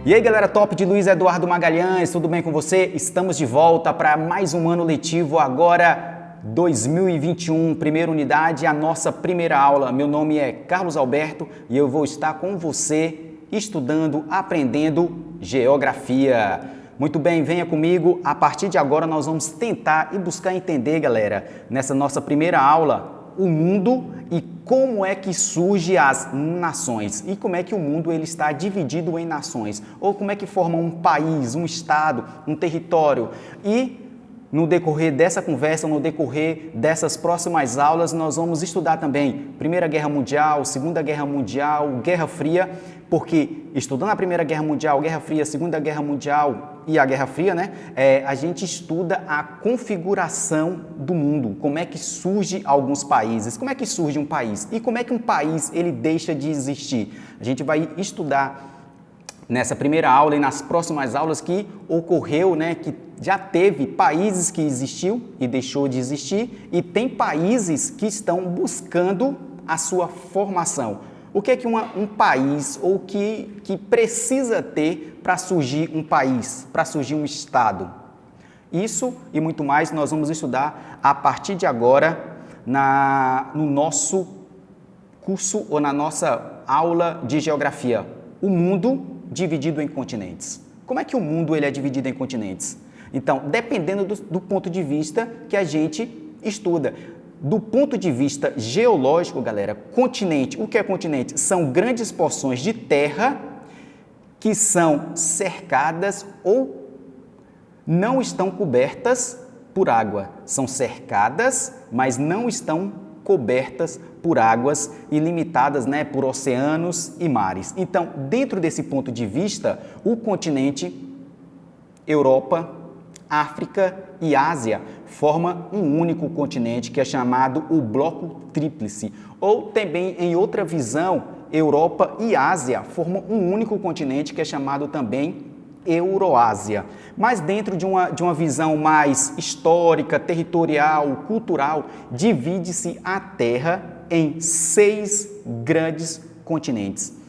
E aí galera top de Luiz Eduardo Magalhães, tudo bem com você? Estamos de volta para mais um ano letivo agora 2021, primeira unidade, a nossa primeira aula. Meu nome é Carlos Alberto e eu vou estar com você estudando, aprendendo geografia. Muito bem, venha comigo, a partir de agora nós vamos tentar e buscar entender, galera, nessa nossa primeira aula, o mundo e como é que surgem as nações e como é que o mundo ele está dividido em nações ou como é que forma um país, um estado, um território. E no decorrer dessa conversa, no decorrer dessas próximas aulas, nós vamos estudar também Primeira Guerra Mundial, Segunda Guerra Mundial, Guerra Fria, porque estudando a Primeira Guerra Mundial, Guerra Fria, Segunda Guerra Mundial e a Guerra Fria, a gente estuda a configuração do mundo, como é que surge alguns países, como é que surge um país e como é que um país ele deixa de existir. A gente vai estudar nessa primeira aula e nas próximas aulas que ocorreu, que já teve países que existiu e deixou de existir e tem países que estão buscando a sua formação. O que é que um país ou que precisa ter para surgir um país, para surgir um estado? Isso e muito mais nós vamos estudar a partir de agora no nosso curso ou na nossa aula de geografia. O mundo dividido em continentes. Como é que o mundo ele é dividido em continentes? Então, dependendo do ponto de vista que a gente estuda. Do ponto de vista geológico, galera, continente, o que é continente? São grandes porções de terra que são cercadas ou não estão cobertas por água. São cercadas, mas não estão cobertas por águas e limitadas por oceanos e mares. Então, dentro desse ponto de vista, o continente Europa, África e Ásia forma um único continente que é chamado o bloco tríplice. Ou também, em outra visão, Europa e Ásia formam um único continente que é chamado também Euroásia. Mas dentro de uma visão mais histórica, territorial, cultural, divide-se a Terra em 6 grandes continentes.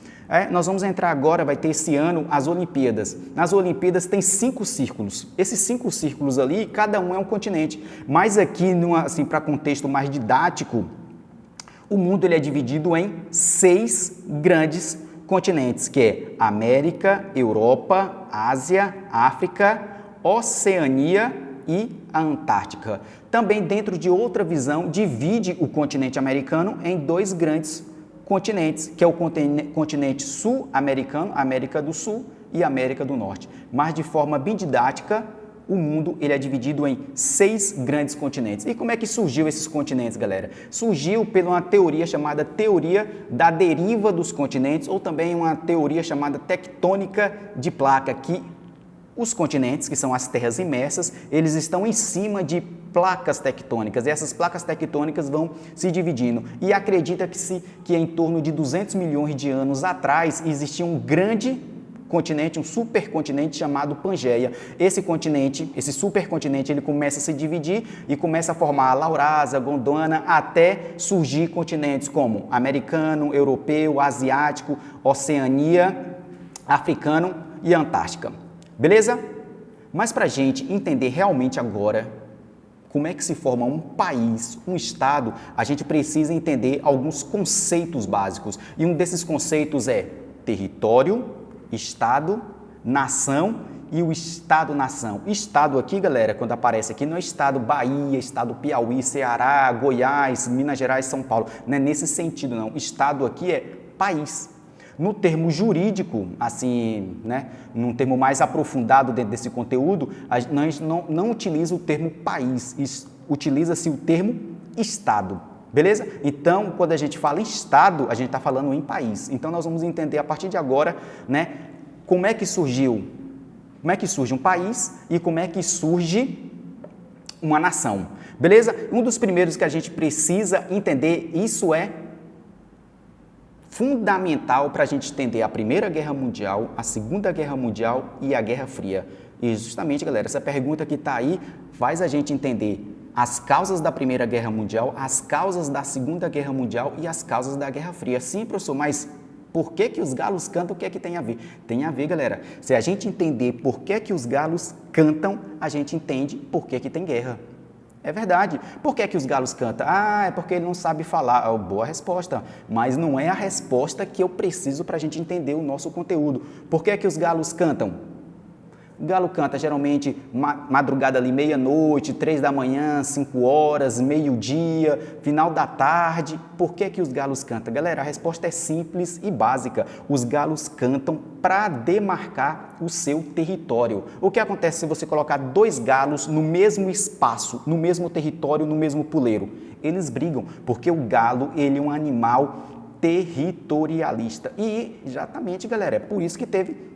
Nós vamos entrar agora, vai ter esse ano as Olimpíadas. Nas Olimpíadas tem 5 círculos. Esses 5 círculos ali, cada um é um continente. Mas aqui, assim, para contexto mais didático, o mundo ele é dividido em 6 grandes continentes, que é América, Europa, Ásia, África, Oceania e a Antártica. Também dentro de outra visão, divide o continente americano em 2 grandes continentes, que é o continente sul-americano, América do Sul e América do Norte. Mas de forma bem didática, o mundo ele é dividido em 6 grandes continentes. E como é que surgiu esses continentes, galera? Surgiu por uma teoria chamada teoria da deriva dos continentes, ou também uma teoria chamada tectônica de placa, que os continentes, que são as terras imersas, eles estão em cima de placas tectônicas, e essas placas tectônicas vão se dividindo. E acredita que em torno de 200 milhões de anos atrás existia um grande continente, um supercontinente chamado Pangeia. Esse continente, esse supercontinente, ele começa a se dividir e começa a formar a Laurásia, Gondwana, até surgir continentes como americano, europeu, asiático, Oceania, africano e Antártica. Beleza? Mas para a gente entender realmente agora como é que se forma um país, um estado, a gente precisa entender alguns conceitos básicos. E um desses conceitos é território, estado, nação e o estado-nação. Estado aqui, galera, quando aparece aqui, não é estado Bahia, estado Piauí, Ceará, Goiás, Minas Gerais, São Paulo. Não é nesse sentido, não. Estado aqui é país. No termo jurídico, assim, num termo mais aprofundado dentro desse conteúdo, nós não utiliza o termo país, utiliza-se o termo estado, beleza? Então, quando a gente fala em estado, a gente está falando em país. Então, nós vamos entender a partir de agora, como é que surge um país e como é que surge uma nação, beleza? Um dos primeiros que a gente precisa entender, isso é fundamental para a gente entender a Primeira Guerra Mundial, a Segunda Guerra Mundial e a Guerra Fria. E justamente, galera, essa pergunta que está aí faz a gente entender as causas da Primeira Guerra Mundial, as causas da Segunda Guerra Mundial e as causas da Guerra Fria. Sim, professor, mas Por que que os galos cantam? O que é que tem a ver? Tem a ver, galera. Se a gente entender por que que os galos cantam, a gente entende por que que tem guerra. É verdade. Por que que os galos cantam? Ah, é porque ele não sabe falar. Oh, boa resposta. Mas não é a resposta que eu preciso para a gente entender o nosso conteúdo. Por que que os galos cantam? O galo canta geralmente madrugada ali, meia-noite, 3 da manhã, 5 horas, meio-dia, final da tarde. Por que que os galos cantam? Galera, a resposta é simples e básica. Os galos cantam para demarcar o seu território. O que acontece se você colocar 2 galos no mesmo espaço, no mesmo território, no mesmo puleiro? Eles brigam, porque o galo, ele é um animal territorialista. E, exatamente, galera, é por isso que teve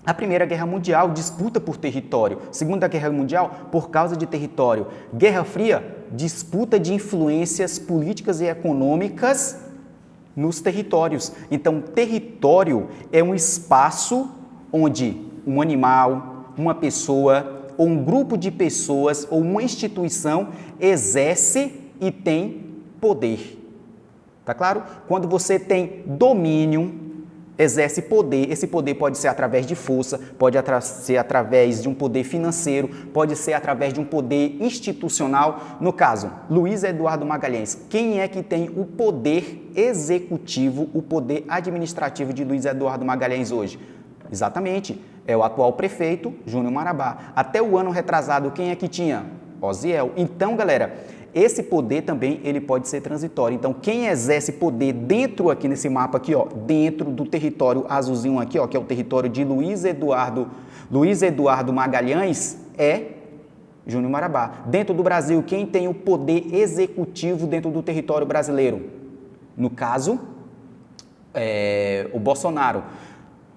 a Primeira Guerra Mundial, disputa por território. Segunda Guerra Mundial, por causa de território. Guerra Fria, disputa de influências políticas e econômicas nos territórios. Então, território é um espaço onde um animal, uma pessoa, ou um grupo de pessoas, ou uma instituição exerce e tem poder. Tá claro? Quando você tem domínio, exerce poder, esse poder pode ser através de força, pode ser através de um poder financeiro, pode ser através de um poder institucional. No caso, Luiz Eduardo Magalhães, quem é que tem o poder executivo, o poder administrativo de Luiz Eduardo Magalhães hoje? Exatamente, é o atual prefeito, Júnior Marabá. Até o ano retrasado, quem é que tinha? Osiel. Então, galera, esse poder também ele pode ser transitório. Então, quem exerce poder dentro aqui nesse mapa aqui, ó, dentro do território azulzinho aqui, ó, que é o território de Luiz Eduardo Magalhães, é Júnior Marabá. Dentro do Brasil, quem tem o poder executivo dentro do território brasileiro? No caso, o Bolsonaro.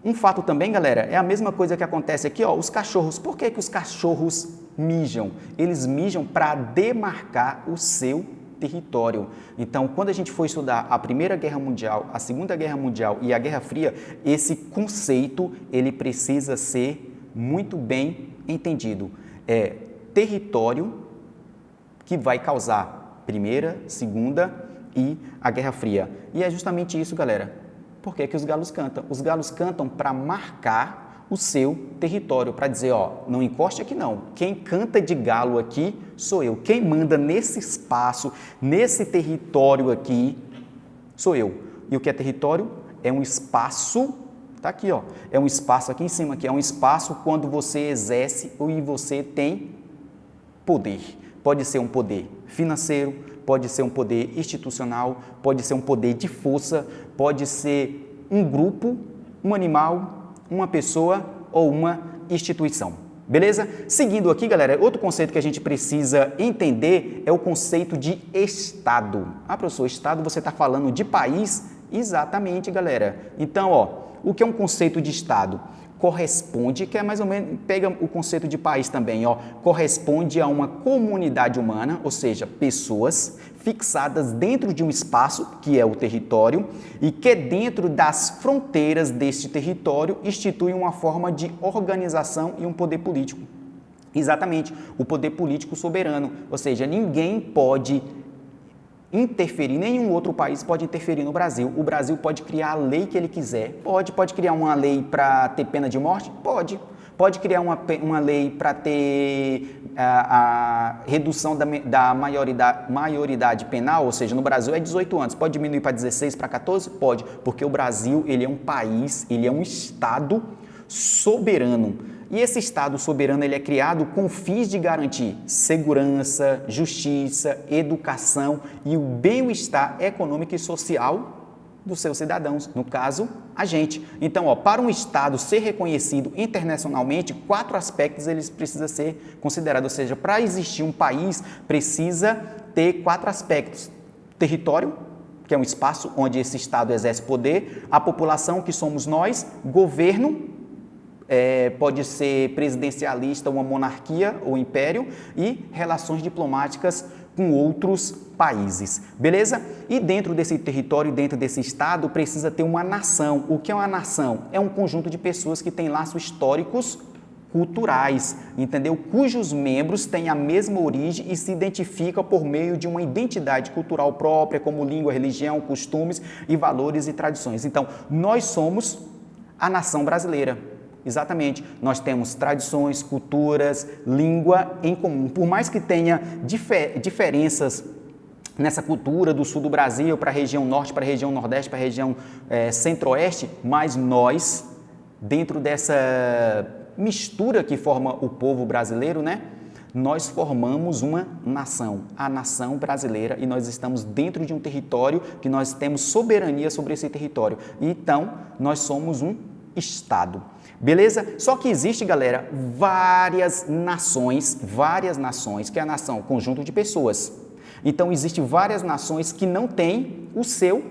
Um fato também, galera, é a mesma coisa que acontece aqui, ó, os cachorros. Por que que os cachorros mijam? Eles mijam para demarcar o seu território. Então, quando a gente for estudar a Primeira Guerra Mundial, a Segunda Guerra Mundial e a Guerra Fria, esse conceito, ele precisa ser muito bem entendido. É território que vai causar Primeira, Segunda e a Guerra Fria. E é justamente isso, galera. Por que que os galos cantam? Os galos cantam para marcar o seu território, para dizer, ó, não encoste aqui não. Quem canta de galo aqui sou eu. Quem manda nesse espaço, nesse território aqui, sou eu. E o que é território? É um espaço, tá aqui, ó. É um espaço aqui em cima, que é um espaço quando você exerce e você tem poder. Pode ser um poder financeiro, pode ser um poder institucional, pode ser um poder de força, pode ser um grupo, um animal, uma pessoa ou uma instituição. Beleza? Seguindo aqui, galera, outro conceito que a gente precisa entender é o conceito de Estado. Ah, professor, Estado, você está falando de país? Exatamente, galera. Então, ó, o que é um conceito de Estado? Corresponde, que é mais ou menos, pega o conceito de país também, ó, corresponde a uma comunidade humana, ou seja, pessoas fixadas dentro de um espaço, que é o território, e que dentro das fronteiras deste território institui uma forma de organização e um poder político. Exatamente, o poder político soberano, ou seja, ninguém pode interferir, nenhum outro país pode interferir no Brasil. O Brasil pode criar a lei que ele quiser. Pode criar uma lei para ter pena de morte? Pode criar uma lei para ter a redução da maioridade penal, ou seja, no Brasil é 18 anos. Pode diminuir para 16, para 14? Pode, porque o Brasil ele é um país, ele é um Estado soberano. E esse Estado soberano ele é criado com fins de garantir segurança, justiça, educação e o bem-estar econômico e social dos seus cidadãos, no caso, a gente. Então, ó, para um Estado ser reconhecido internacionalmente, 4 aspectos eles precisam ser considerados, ou seja, para existir um país precisa ter 4 aspectos: território, que é um espaço onde esse Estado exerce poder, a população, que somos nós, governo, pode ser presidencialista, uma monarquia ou império, e relações diplomáticas com outros países, beleza? E dentro desse território, dentro desse estado, precisa ter uma nação. O que é uma nação? É um conjunto de pessoas que têm laços históricos culturais, entendeu? Cujos membros têm a mesma origem e se identificam por meio de uma identidade cultural própria, como língua, religião, costumes e valores e tradições. Então, nós somos a nação brasileira. Exatamente. Nós temos tradições, culturas, língua em comum. Por mais que tenha diferenças nessa cultura do sul do Brasil para a região norte, para a região nordeste, para a região centro-oeste, mas nós, dentro dessa mistura que forma o povo brasileiro, né? Nós formamos uma nação, a nação brasileira, e nós estamos dentro de um território que nós temos soberania sobre esse território. Então, nós somos um Estado. Beleza? Só que existe, galera, várias nações, que é a nação, conjunto de pessoas. Então, existem várias nações que não têm o seu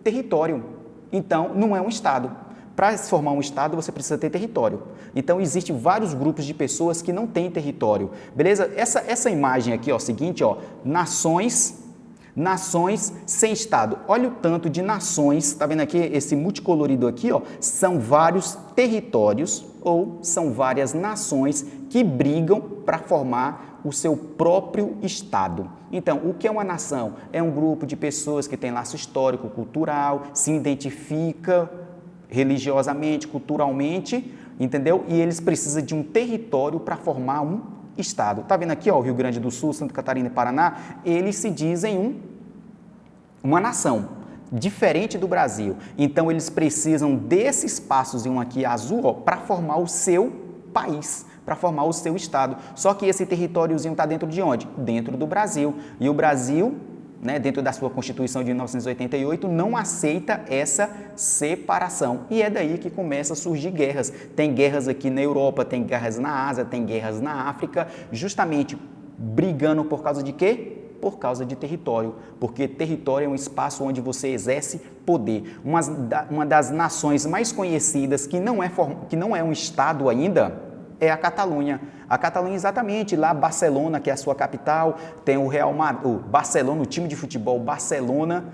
território. Então, não é um Estado. Para se formar um Estado, você precisa ter território. Então, existem vários grupos de pessoas que não têm território. Beleza? Essa imagem aqui, ó, seguinte, ó, nações sem Estado. Olha o tanto de nações, tá vendo aqui esse multicolorido aqui, ó, são vários territórios ou são várias nações que brigam para formar o seu próprio Estado. Então, o que é uma nação? É um grupo de pessoas que tem laço histórico, cultural, se identifica religiosamente, culturalmente, entendeu? E eles precisam de um território para formar um Estado. Tá vendo aqui, ó, o Rio Grande do Sul, Santa Catarina e Paraná? Eles se dizem uma nação, diferente do Brasil. Então, eles precisam desse espaçozinho aqui azul para formar o seu país, para formar o seu Estado. Só que esse territóriozinho está dentro de onde? Dentro do Brasil. E o Brasil, né, dentro da sua Constituição de 1988, não aceita essa separação. E é daí que começa a surgir guerras. Tem guerras aqui na Europa, tem guerras na Ásia, tem guerras na África, justamente brigando por causa de quê? Por causa de território, porque território é um espaço onde você exerce poder. Uma das nações mais conhecidas que não é um Estado ainda é a Catalunha. A Catalunha, exatamente, lá Barcelona, que é a sua capital, tem o Barcelona, o time de futebol Barcelona,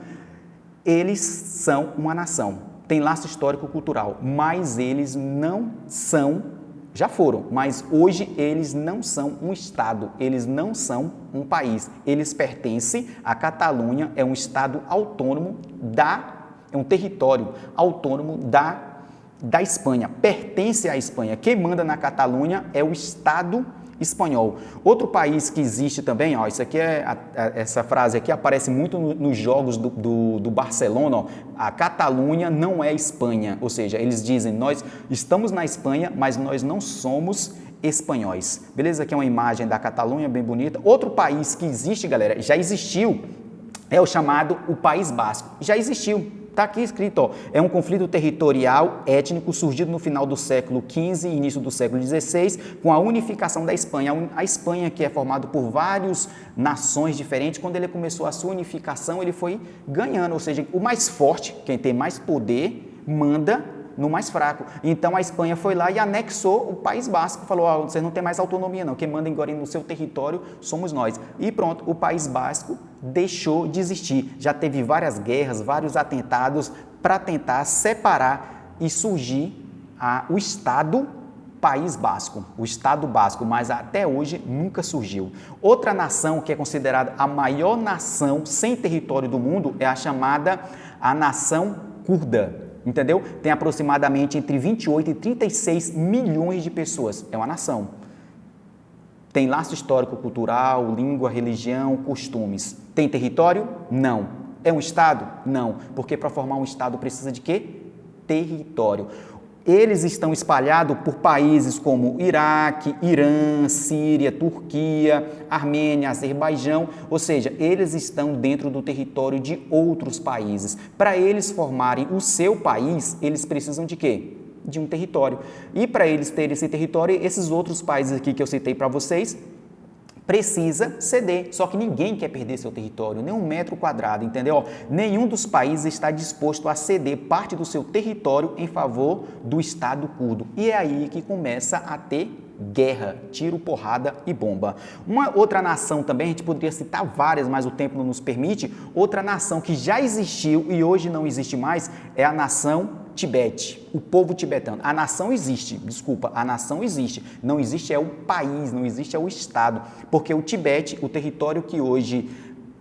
eles são uma nação, tem laço histórico-cultural, mas eles não são, já foram, mas hoje eles não são um Estado, eles não são um país, eles pertencem, a Catalunha é um Estado autônomo é um território autônomo da Espanha, pertence à Espanha. Quem manda na Catalunha é o Estado espanhol. Outro país que existe também, ó, isso aqui essa frase aqui aparece muito nos jogos do Barcelona, ó, a Catalunha não é Espanha, ou seja, eles dizem, nós estamos na Espanha, mas nós não somos espanhóis. Beleza? Aqui é uma imagem da Catalunha bem bonita. Outro país que existe, galera, já existiu, é o chamado o País Basco. Já existiu. Está aqui escrito, ó, é um conflito territorial étnico surgido no final do século XV e início do século XVI, com a unificação da Espanha. A Espanha, que é formada por várias nações diferentes, quando ele começou a sua unificação, ele foi ganhando, ou seja, o mais forte, quem tem mais poder, manda no mais fraco. Então a Espanha foi lá e anexou o País Basco, falou, ó, você não tem mais autonomia não, quem manda agora no seu território somos nós. E pronto, o País Basco deixou de existir. Já teve várias guerras, vários atentados para tentar separar e surgir o Estado País Basco, o Estado Basco, mas até hoje nunca surgiu. Outra nação que é considerada a maior nação sem território do mundo é a chamada a nação curda. Entendeu? Tem aproximadamente entre 28 e 36 milhões de pessoas. É uma nação. Tem laço histórico-cultural, língua, religião, costumes. Tem território? Não. É um Estado? Não. Porque para formar um Estado precisa de quê? Território. Eles estão espalhados por países como Iraque, Irã, Síria, Turquia, Armênia, Azerbaijão, ou seja, eles estão dentro do território de outros países. Para eles formarem o seu país, eles precisam de quê? De um território. E para eles terem esse território, esses outros países aqui que eu citei para vocês, precisa ceder, só que ninguém quer perder seu território, nem um metro quadrado, entendeu? Nenhum dos países está disposto a ceder parte do seu território em favor do Estado curdo. E é aí que começa a ter guerra, tiro, porrada e bomba. Uma outra nação também, a gente poderia citar várias, mas o tempo não nos permite, outra nação que já existiu e hoje não existe mais é a nação Tibete, o povo tibetano. A nação existe, desculpa, a nação existe. Não existe é o país, não existe é o estado, porque o Tibete, o território que hoje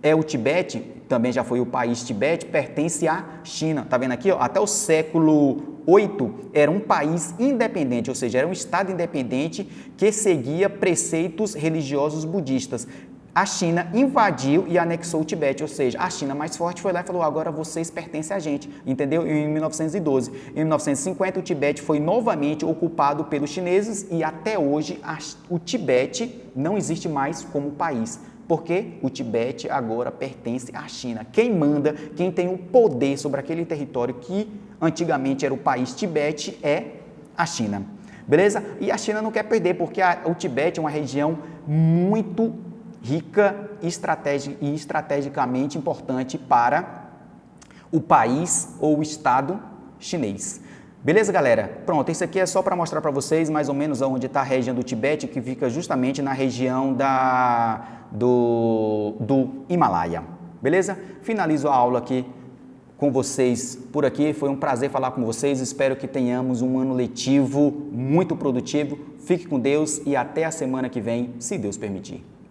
é o Tibete, também já foi o país Tibete, pertence à China. Tá vendo aqui? Ó? Até o século VIII era um país independente, ou seja, era um estado independente que seguia preceitos religiosos budistas. A China invadiu e anexou o Tibete, ou seja, a China mais forte foi lá e falou, agora vocês pertencem a gente, entendeu? Em 1912. Em 1950, o Tibete foi novamente ocupado pelos chineses e até hoje o Tibete não existe mais como país, porque o Tibete agora pertence à China. Quem manda, quem tem o poder sobre aquele território que antigamente era o país Tibete é a China, beleza? E a China não quer perder, porque o Tibete é uma região muito rica e estrategicamente importante para o país ou o estado chinês. Beleza, galera? Pronto, isso aqui é só para mostrar para vocês mais ou menos onde está a região do Tibete, que fica justamente na região do Himalaia. Beleza? Finalizo a aula aqui com vocês por aqui. Foi um prazer falar com vocês. Espero que tenhamos um ano letivo muito produtivo. Fique com Deus e até a semana que vem, se Deus permitir.